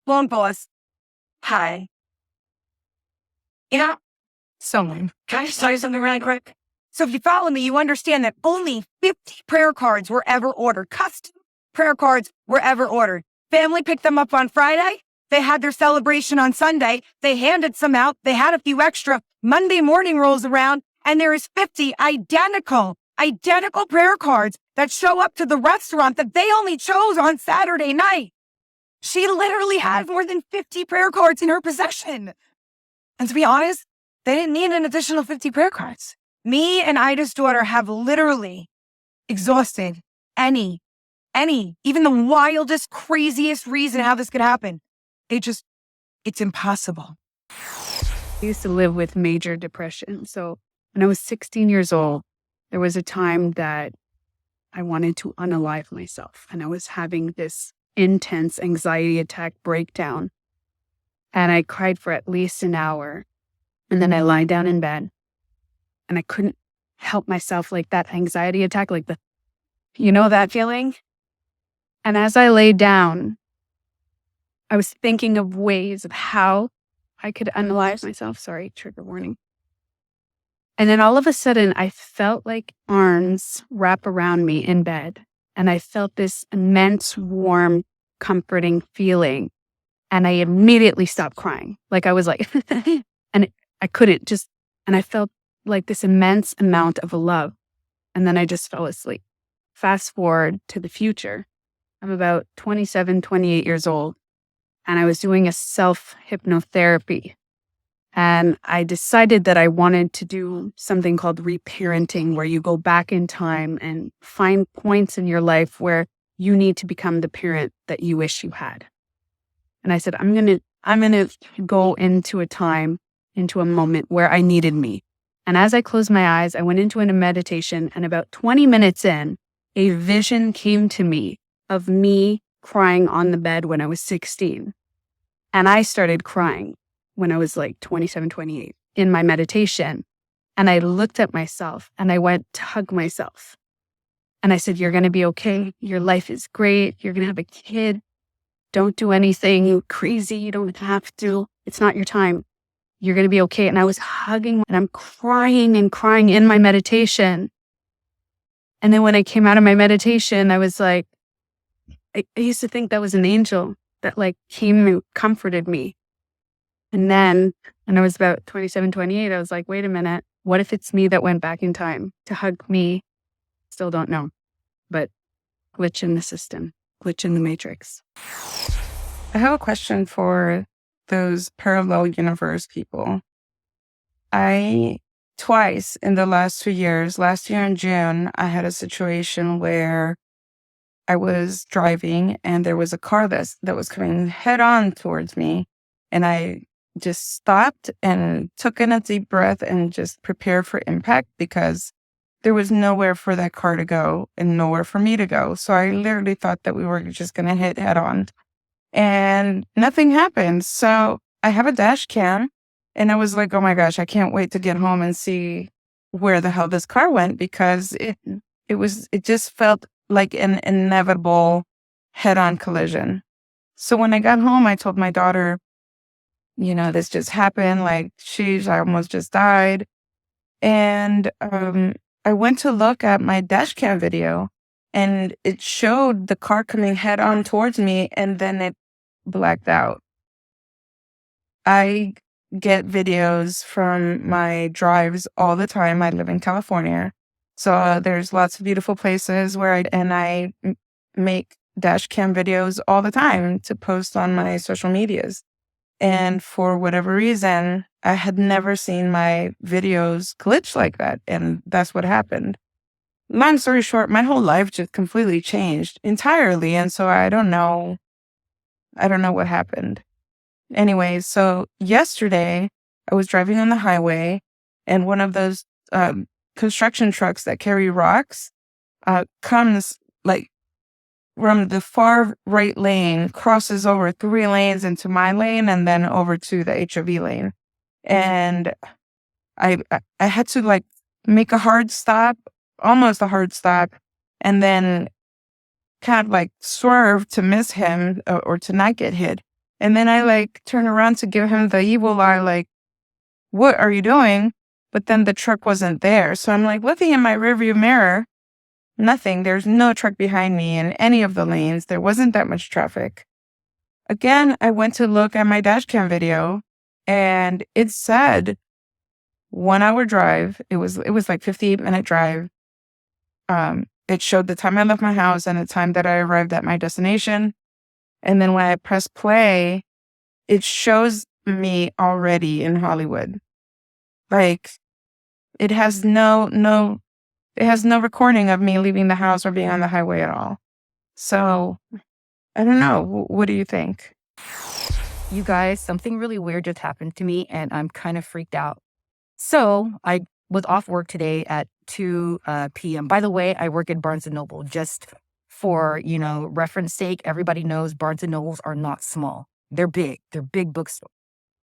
Phone boss. Hi. Yeah. Someone. Can I just tell you something really quick? So if you follow me, you understand that only 50 prayer cards were ever ordered. Custom prayer cards were ever ordered. Family picked them up on Friday. They had their celebration on Sunday. They handed some out. They had a few extra. Monday morning rolls around and there is 50 identical prayer cards that show up to the restaurant that they only chose on Saturday night. She literally had more than 50 prayer cards in her possession. And to be honest, they didn't need an additional 50 prayer cards. Me and Ida's daughter have literally exhausted any, even the wildest, craziest reason how this could happen. It's impossible. I used to live with major depression. So when I was 16 years old, there was a time that I wanted to unalive myself. And I was having this intense anxiety attack breakdown. And I cried for at least an hour. And then I lied down in bed. And I couldn't help myself, like that anxiety attack, like that feeling? And as I lay down, I was thinking of ways of how I could unalive myself. Sorry, trigger warning. And then all of a sudden, I felt like arms wrap around me in bed. And I felt this immense, warm, comforting feeling. And I immediately stopped crying. Like I was like, and I couldn't just, and I felt like this immense amount of love. And then I just fell asleep. Fast forward to the future. I'm about 27, 28 years old. And I was doing a self-hypnotherapy. And I decided that I wanted to do something called reparenting, where you go back in time and find points in your life where you need to become the parent that you wish you had. And I said, I'm gonna go into a moment where I needed me. And as I closed my eyes, I went into a meditation, and about 20 minutes in, a vision came to me of me crying on the bed when I was 16. And I started crying when I was like 27, 28 in my meditation. And I looked at myself and I went to hug myself. And I said, you're going to be okay. Your life is great. You're going to have a kid. Don't do anything crazy. You don't have to. It's not your time. You're going to be okay. And I was hugging and I'm crying and crying in my meditation. And then when I came out of my meditation, I was like, I used to think that was an angel that like came and comforted me. And then when I was about 27, 28, I was like, wait a minute. What if it's me that went back in time to hug me? Still don't know. But glitch in the system, glitch in the matrix. I have a question for those parallel universe people. I twice in the last 2 years, last year in June, I had a situation where I was driving and there was a car that was coming head on towards me. And I just stopped and took in a deep breath and just prepared for impact because there was nowhere for that car to go and nowhere for me to go. So I literally thought that we were just going to hit head on. And nothing happened. So I have a dash cam and I was like, oh my gosh, I can't wait to get home and see where the hell this car went because it just felt like an inevitable head-on collision. So when I got home, I told my daughter, this just happened. Like, I almost just died. And I went to look at my dash cam video and it showed the car coming head on towards me and then it blacked out. I get videos from my drives all the time. I live in California. So there's lots of beautiful places where I make dash cam videos all the time to post on my social medias. And for whatever reason, I had never seen my videos glitch like that. And that's what happened. Long story short, my whole life just completely changed entirely. And so I don't know what happened. Anyway, so yesterday I was driving on the highway and one of those construction trucks that carry rocks comes like from the far right lane, crosses over 3 lanes into my lane and then over to the HOV lane. And I had to like make a hard stop, almost a hard stop, and then kind of like swerve to miss him or to not get hit. And then I like turn around to give him the evil eye, like, what are you doing? But then the truck wasn't there. So I'm like looking in my rearview mirror, nothing. There's no truck behind me in any of the lanes. There wasn't that much traffic. Again, I went to look at my dash cam video and it said 1 hour drive. It was like 58-minute drive. It showed the time I left my house and the time that I arrived at my destination. And then when I press play, it shows me already in Hollywood. Like it has no recording of me leaving the house or being on the highway at all. So I don't know. What do you think? You guys, something really weird just happened to me and I'm kind of freaked out. So I was off work today at 2 p.m. By the way, I work at Barnes & Noble. Just for, reference sake, everybody knows Barnes & Nobles are not small. They're big. They're big bookstores.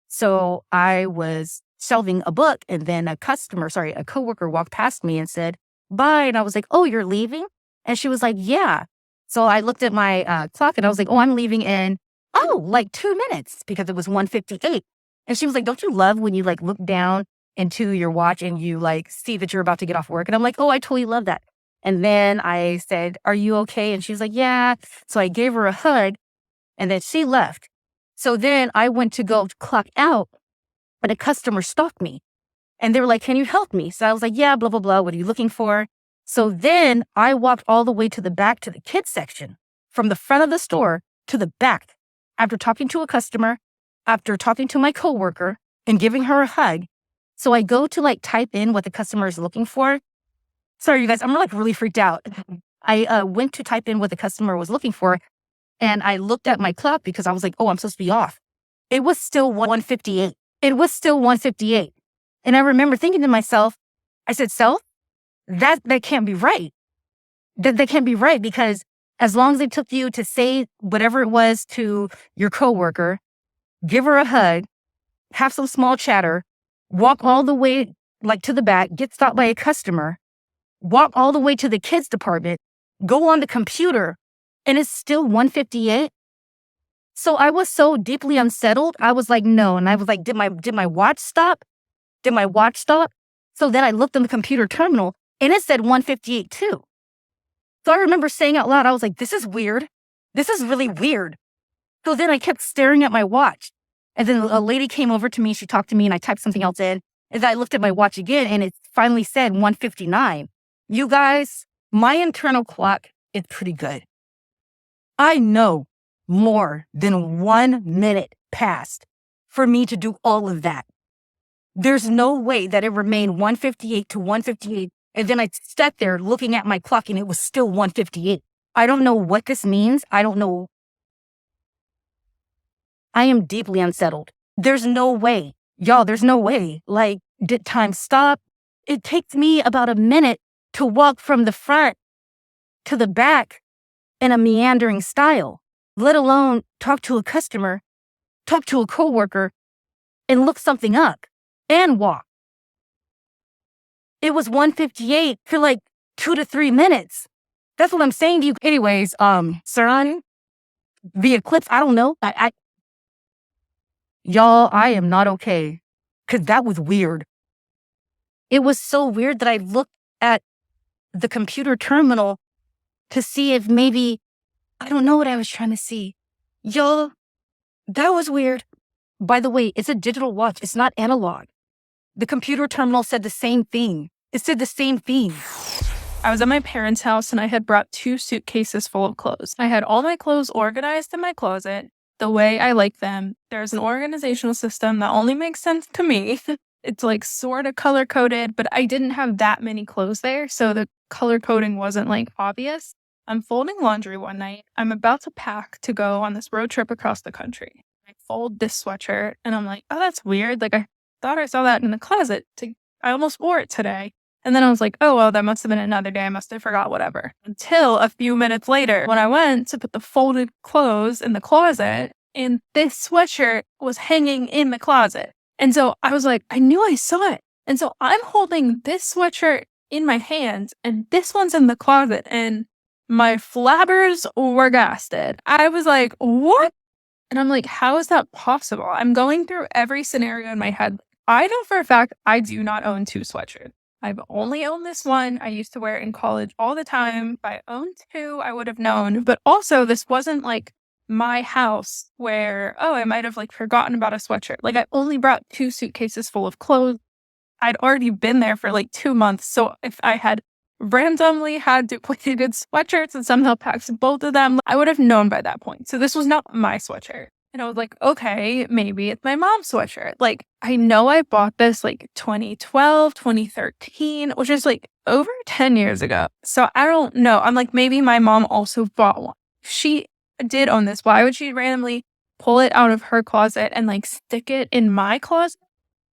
So I was shelving a book and then a coworker walked past me and said, bye. And I was like, oh, you're leaving? And she was like, yeah. So I looked at my clock and I was like, oh, I'm leaving in, like 2 minutes because it was 1:58. And she was like, don't you love when you like look down into your watch and you like see that you're about to get off work? And I'm like, oh, I totally love that. And then I said, are you okay? And she was like, yeah. So I gave her a hug and then she left. So then I went to go clock out, but a customer stopped me and they were like, can you help me? So I was like, yeah, blah, blah, blah. What are you looking for? So then I walked all the way to the back to the kids section from the front of the store to the back after talking to a customer, after talking to my coworker and giving her a hug. So I go to like type in what the customer is looking for. Sorry, you guys, I'm like really freaked out. I went to type in what the customer was looking for and I looked at my clock because I was like, oh, I'm supposed to be off. It was still 1:58. It was still 1:58. And I remember thinking to myself, I said, self, that can't be right. That can't be right because as long as it took you to say whatever it was to your coworker, give her a hug, have some small chatter, walk all the way like to the back, get stopped by a customer, walk all the way to the kids department, go on the computer, and it's still 158. So I was so deeply unsettled. I was like, no. And I was like, did my watch stop? Did my watch stop? So then I looked on the computer terminal and it said 158 too. So I remember saying out loud, I was like, this is weird. This is really weird. So then I kept staring at my watch. And then a lady came over to me. She talked to me and I typed something else in. And then I looked at my watch again and it finally said 159. You guys, my internal clock is pretty good. I know more than 1 minute passed for me to do all of that. There's no way that it remained 158 to 158. And then I sat there looking at my clock and it was still 158. I don't know what this means. I don't know. I am deeply unsettled. There's no way. Y'all, there's no way. Like, did time stop? It takes me about a minute to walk from the front to the back in a meandering style, let alone talk to a customer, talk to a coworker, and look something up and walk. It was 158 for like 2 to 3 minutes. That's what I'm saying to you. Anyways, Saran, the eclipse, I don't know. Y'all, I am not okay. Because that was weird. It was so weird that I looked at the computer terminal to see if maybe, I don't know what I was trying to see. Y'all, that was weird. By the way, it's a digital watch. It's not analog. The computer terminal said the same thing. It said the same thing. I was at my parents' house and I had brought 2 suitcases full of clothes. I had all my clothes organized in my closet the way I like them. There's an organizational system that only makes sense to me. It's like sort of color coded, but I didn't have that many clothes there. So the color coding wasn't like obvious. I'm folding laundry one night. I'm about to pack to go on this road trip across the country. I fold this sweatshirt and I'm like, oh, that's weird. Like I thought I saw that in the closet. I almost wore it today. And then I was like, oh, well, that must have been another day. I must have forgot, whatever. Until a few minutes later, when I went to put the folded clothes in the closet, and this sweatshirt was hanging in the closet. And so I was like, I knew I saw it. And so I'm holding this sweatshirt in my hands, and this one's in the closet, and my flabbers were gasted. I was like, what? And I'm like, how is that possible? I'm going through every scenario in my head. I know for a fact I do not own 2 sweatshirts. I've only owned this one. I used to wear it in college all the time. If I owned 2, I would have known. But also, this wasn't like my house where, oh, I might have like forgotten about a sweatshirt. Like I only brought 2 suitcases full of clothes. I'd already been there for like 2 months. So if I had randomly had duplicated sweatshirts and somehow packed both of them, I would have known by that point. So this was not my sweatshirt. And I was like, okay, maybe it's my mom's sweatshirt. Like, I know I bought this like 2012, 2013, which is like over 10 years ago. So I don't know. I'm like, maybe my mom also bought one. She did own this. Why would she randomly pull it out of her closet and like stick it in my closet?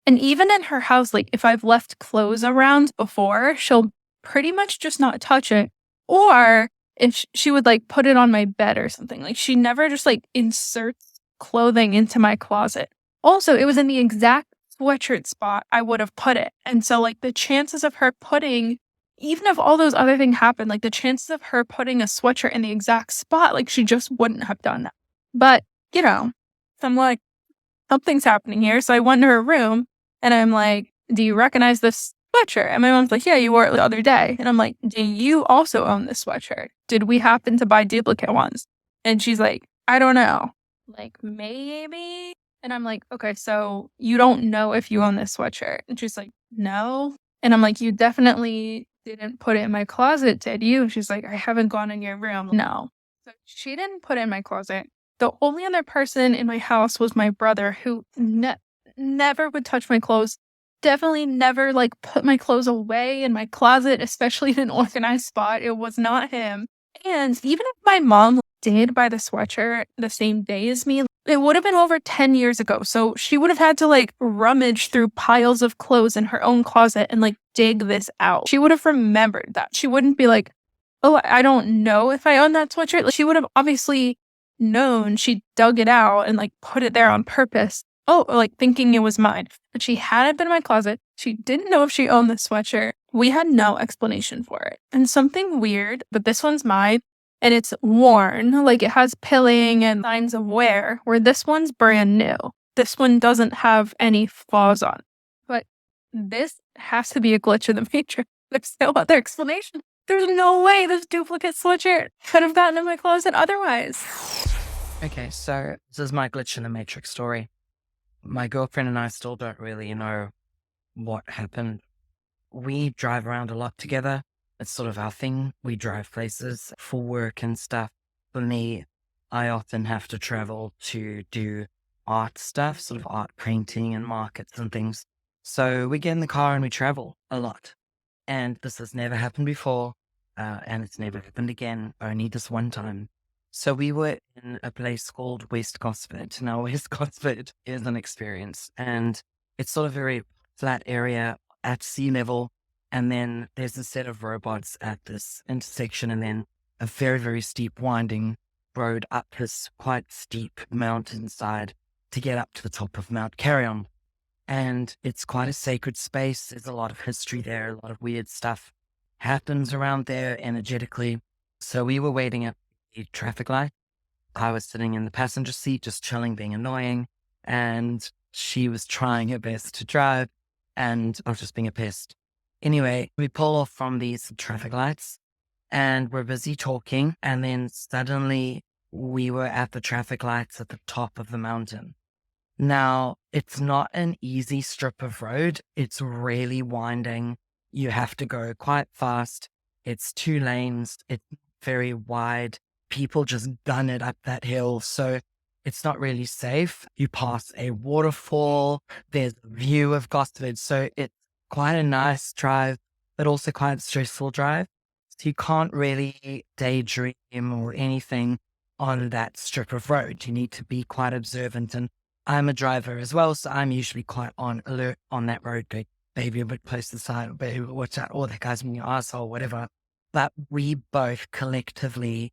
And even in her house, like if I've left clothes around before, she'll pretty much just not touch it. Or if she would like put it on my bed or something. Like she never just like inserts clothing into my closet. Also, it was in the exact sweatshirt spot I would have put it. And so like the chances of her putting, even if all those other things happened, like the chances of her putting a sweatshirt in the exact spot, like she just wouldn't have done that. But, you know, so I'm like, something's happening here. So I went to her room and I'm like, do you recognize this sweatshirt? And my mom's like, yeah, you wore it the other day. And I'm like, do you also own this sweatshirt? Did we happen to buy duplicate ones? And she's like, I don't know. Like, maybe. And I'm like, okay, so you don't know if you own this sweatshirt? And she's like, no. And I'm like, you definitely didn't put it in my closet, did you? And she's like, I haven't gone in your room. No. So she didn't put it in my closet. The only other person in my house was my brother, who never would touch my clothes. Definitely never like put my clothes away in my closet, especially in an organized spot. It was not him. And even if my mom did buy the sweatshirt the same day as me, it would have been over 10 years ago. So she would have had to like rummage through piles of clothes in her own closet and like dig this out. She would have remembered that. She wouldn't be like, oh, I don't know if I own that sweatshirt. Like, she would have obviously known. She dug it out and like put it there on purpose. Oh, like thinking it was mine. But she hadn't been in my closet. She didn't know if she owned the sweatshirt. We had no explanation for it. And something weird, but this one's mine, and it's worn. Like it has pilling and signs of wear, where this one's brand new. This one doesn't have any flaws on it. But this has to be a glitch in the matrix. There's no other explanation. There's no way this duplicate sweatshirt could have gotten in my closet otherwise. Okay, so this is my glitch in the matrix story. My girlfriend and I still don't really know what happened. We drive around a lot together. It's sort of our thing. We drive places for work and stuff. For me, I often have to travel to do art stuff, sort of art painting and markets and things. So we get in the car and we travel a lot. And this has never happened before, and it's never happened again, only this one time. So we were in a place called West Gosford. Now, West Gosford is an experience, and it's sort of a very flat area at sea level. And then there's a set of robots at this intersection, and then a very, very steep winding road up this quite steep mountainside to get up to the top of Mount Carrion. And it's quite a sacred space. There's a lot of history there, a lot of weird stuff happens around there energetically. So we were waiting at the traffic light. I was sitting in the passenger seat, just chilling, being annoying. And she was trying her best to drive, and I was just being a pest. Anyway, we pull off from these traffic lights and we're busy talking. And then suddenly we were at the traffic lights at the top of the mountain. Now, it's not an easy strip of road. It's really winding. You have to go quite fast. It's 2 lanes. It's very wide. People just gun it up that hill. So it's not really safe. You pass a waterfall. There's a view of Gosford. So it's quite a nice drive, but also quite a stressful drive. So you can't really daydream or anything on that strip of road. You need to be quite observant, and I'm a driver as well, so I'm usually quite on alert on that road. Like, baby, a bit close to the side, or baby, watch out, or that guy's in your asshole, whatever. But we both collectively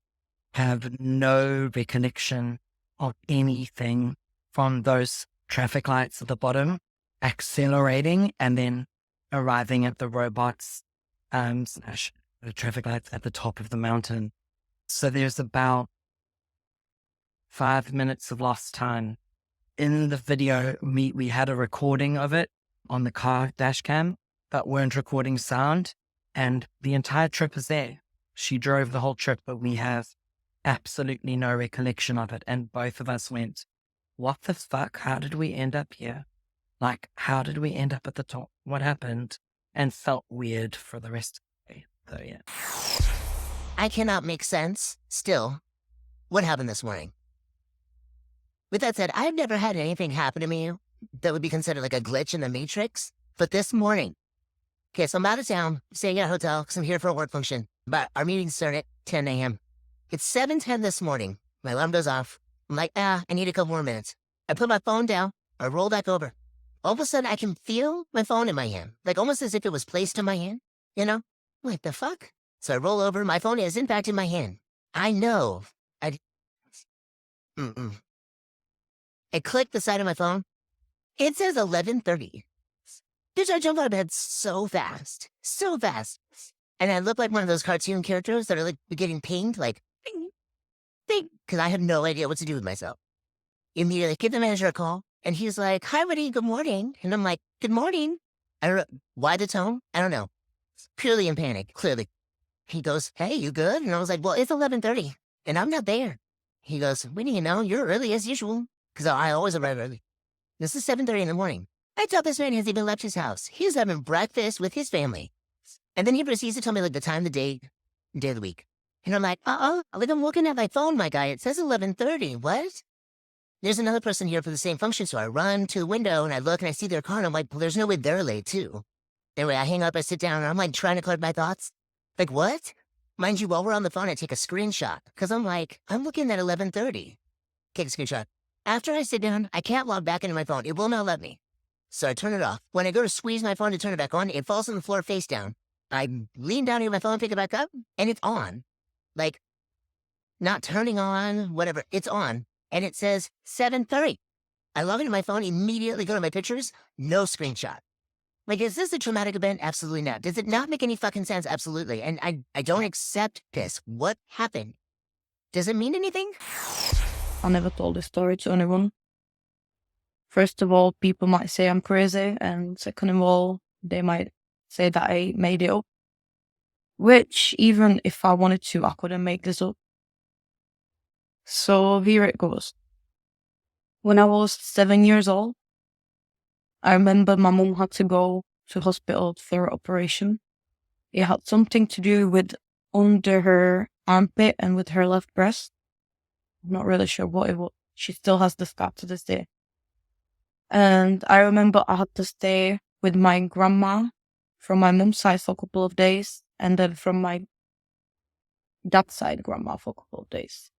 have no recollection of anything from those traffic lights at the bottom, accelerating and then arriving at the robots, slash the traffic lights at the top of the mountain. So there's about 5 minutes of lost time. In the video, we had a recording of it on the car dash cam, but weren't recording sound. And the entire trip is there. She drove the whole trip, but we have absolutely no recollection of it. And both of us went, what the fuck? How did we end up here? Like, how did we end up at the top? What happened? And felt weird for the rest of the day. So, yeah. I cannot make sense. Still, what happened this morning? With that said, I've never had anything happen to me that would be considered like a glitch in the matrix. But this morning, okay, so I'm out of town, staying at a hotel because I'm here for a work function. But our meetings start at 10 a.m. It's 7:10 this morning. My alarm goes off. I'm like, I need a couple more minutes. I put my phone down. I roll back over. All of a sudden, I can feel my phone in my hand, like almost as if it was placed in my hand, you know? What the fuck? So I roll over. My phone is in fact in my hand. I know. I click the side of my phone. It says 11:30. Bitch, I jump out of bed so fast. So fast. And I look like one of those cartoon characters that are like getting pinged, like, ding, ding, because I have no idea what to do with myself. Immediately give the manager a call, and he's like, hi, Woody, good morning. And I'm like, good morning. I don't know. Why the tone? I don't know. Purely in panic, clearly. He goes, hey, you good? And I was like, well, it's 11:30, and I'm not there. He goes, Winnie, you're early as usual. Because I always arrive early. This is 7:30 in the morning. I thought this man hasn't even left his house. He's having breakfast with his family. And then he proceeds to tell me like the time, the day of the week. And I'm like, like I'm looking at my phone, my guy. It says 11:30. What? There's another person here for the same function. So I run to the window and I look and I see their car. And I'm like, well, there's no way they're late too. Anyway, I hang up, I sit down, and I'm like trying to collect my thoughts. Like, what? Mind you, while we're on the phone, I take a screenshot. Because I'm like, I'm looking at 11:30. Take a screenshot. After I sit down, I can't log back into my phone. It will not let me. So I turn it off. When I go to squeeze my phone to turn it back on, it falls on the floor face down. I lean down to get my phone, pick it back up, and it's on. Like, not turning on, whatever. It's on. And it says 7:30. I log into my phone, immediately go to my pictures, no screenshot. Like, is this a traumatic event? Absolutely not. Does it not make any fucking sense? Absolutely. And I don't accept this. What happened? Does it mean anything? I never told this story to anyone. First of all, people might say I'm crazy, and second of all, they might say that I made it up. Which, even if I wanted to, I couldn't make this up. So here it goes. When I was 7 years old, I remember my mum had to go to hospital for an operation. It had something to do with under her armpit and with her left breast. I'm not really sure what it was. She still has the scar to this day. And I remember I had to stay with my grandma from my mum's side for a couple of days, and then from my dad's side grandma for a couple of days.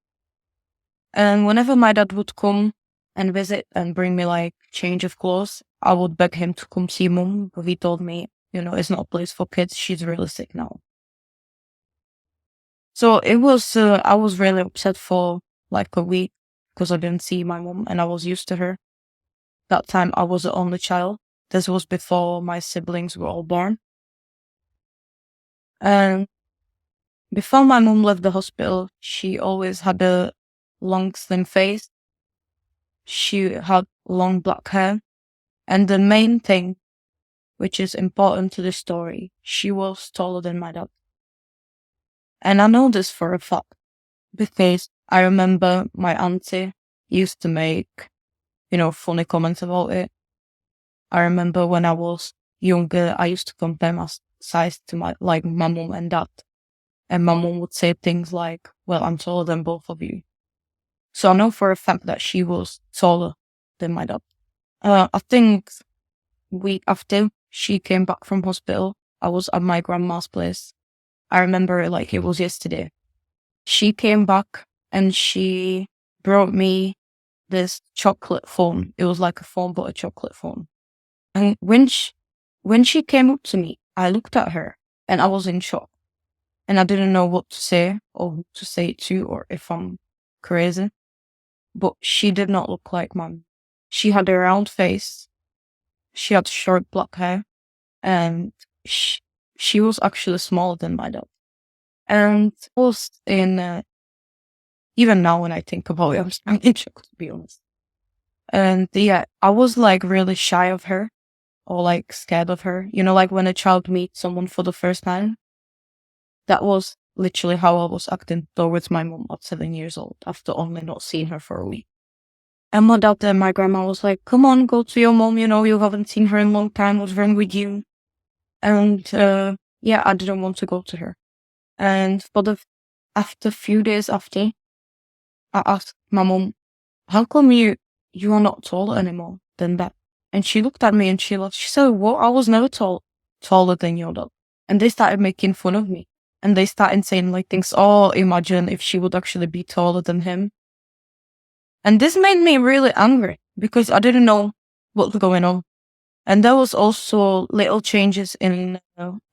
And whenever my dad would come and visit and bring me like change of clothes, I would beg him to come see mum, but he told me, it's not a place for kids. She's really sick now. So it was, I was really upset for like a week because I didn't see my mum and I was used to her. That time I was the only child. This was before my siblings were all born. And before my mum left the hospital, she always had a long, slim face. She had long black hair. And the main thing, which is important to the story, she was taller than my dad. And I know this for a fact because I remember my auntie used to make, funny comments about it. I remember when I was younger, I used to compare my size to my mum and dad. And my mum would say things like, well, I'm taller than both of you. So I know for a fact that she was taller than my dad. I think week after she came back from hospital, I was at my grandma's place. I remember it like it was yesterday. She came back and she brought me this chocolate phone. It was like a phone, but a chocolate phone. And when she came up to me, I looked at her and I was in shock. And I didn't know what to say or who to say it to or if I'm crazy. But she did not look like mum. She had a round face. She had short black hair. And she was actually smaller than my dad. And I was in, even now when I think about it, I'm in shock, to be honest. And yeah, I was like really shy of her or like scared of her. Like when a child meets someone for the first time. That was literally how I was acting towards my mum at 7 years old after only not seeing her for a week. And my dad and my grandma was like, come on, go to your mom, you haven't seen her in a long time, what's wrong with you? And yeah, I didn't want to go to her. And after a few days after, I asked my mom, how come you are not taller anymore than that? And she looked at me and she laughed. She said, what? I was never taller than your dad. And they started making fun of me. And they started saying like things, oh, imagine if she would actually be taller than him. And this made me really angry because I didn't know what was going on. And there was also little changes in,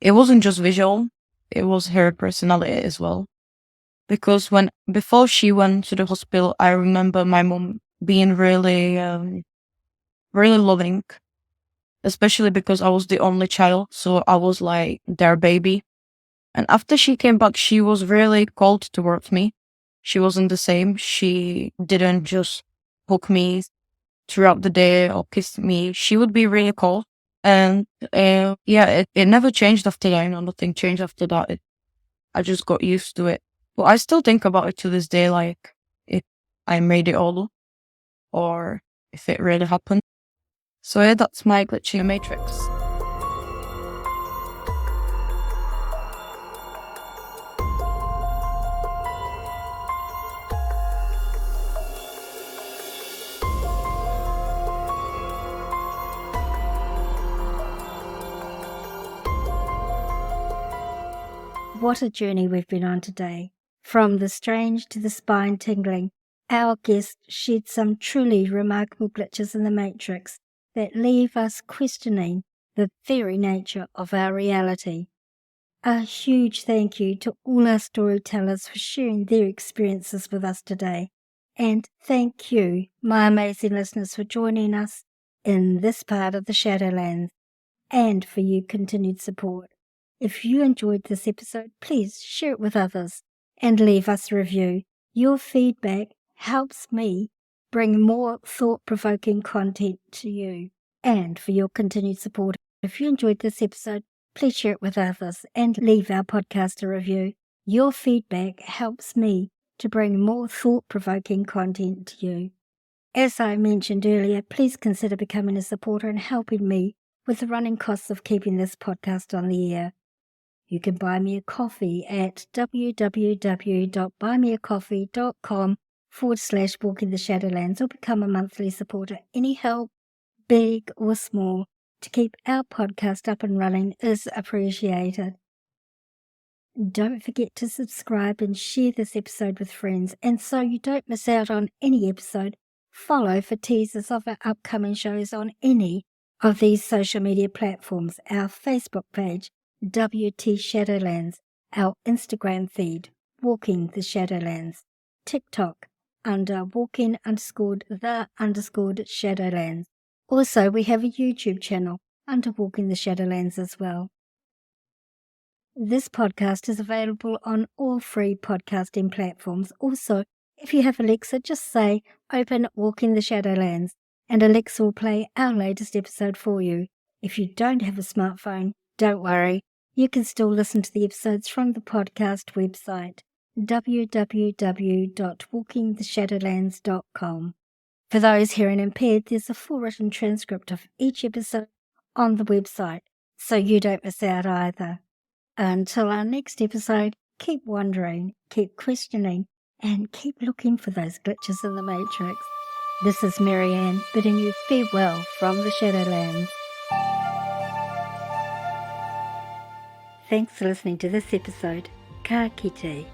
it wasn't just visual, it was her personality as well. Because before she went to the hospital, I remember my mom being really, really loving, especially because I was the only child. So I was like their baby. And after she came back, she was really cold towards me. She wasn't the same. She didn't just hug me throughout the day or kiss me. She would be really cold. And yeah, it never changed after that. Nothing changed after that. I just got used to it. But I still think about it to this day, like if I made it all up or if it really happened. So yeah, that's my glitch in the matrix. What a journey we've been on today. From the strange to the spine tingling, our guest shared some truly remarkable glitches in the Matrix that leave us questioning the very nature of our reality. A huge thank you to all our storytellers for sharing their experiences with us today. And thank you, my amazing listeners, for joining us in this part of the Shadowlands. and for your continued support. If you enjoyed this episode, please share it with others and leave us a review. Your feedback helps me bring more thought-provoking content to you. And for your continued support, if you enjoyed this episode, please share it with others and leave our podcast a review. Your feedback helps me to bring more thought-provoking content to you. As I mentioned earlier, please consider becoming a supporter and helping me with the running costs of keeping this podcast on the air. You can buy me a coffee at www.buymeacoffee.com/Walking the Shadowlands or become a monthly supporter. Any help, big or small, to keep our podcast up and running is appreciated. Don't forget to subscribe and share this episode with friends, and so you don't miss out on any episode, follow for teasers of our upcoming shows on any of these social media platforms: our Facebook page, WT Shadowlands, our Instagram feed, Walking the Shadowlands, TikTok under Walking_the_Shadowlands. Also, we have a YouTube channel under Walking the Shadowlands as well. This podcast is available on all free podcasting platforms. Also, if you have Alexa, just say, "Open Walking the Shadowlands," and Alexa will play our latest episode for you. If you don't have a smartphone, don't worry. You can still listen to the episodes from the podcast website, www.walkingtheshadowlands.com. For those hearing impaired, there's a full written transcript of each episode on the website, so you don't miss out either. Until our next episode, keep wondering, keep questioning, and keep looking for those glitches in the Matrix. This is Marianne bidding you farewell from the Shadowlands. Thanks for listening to this episode. Ka kite.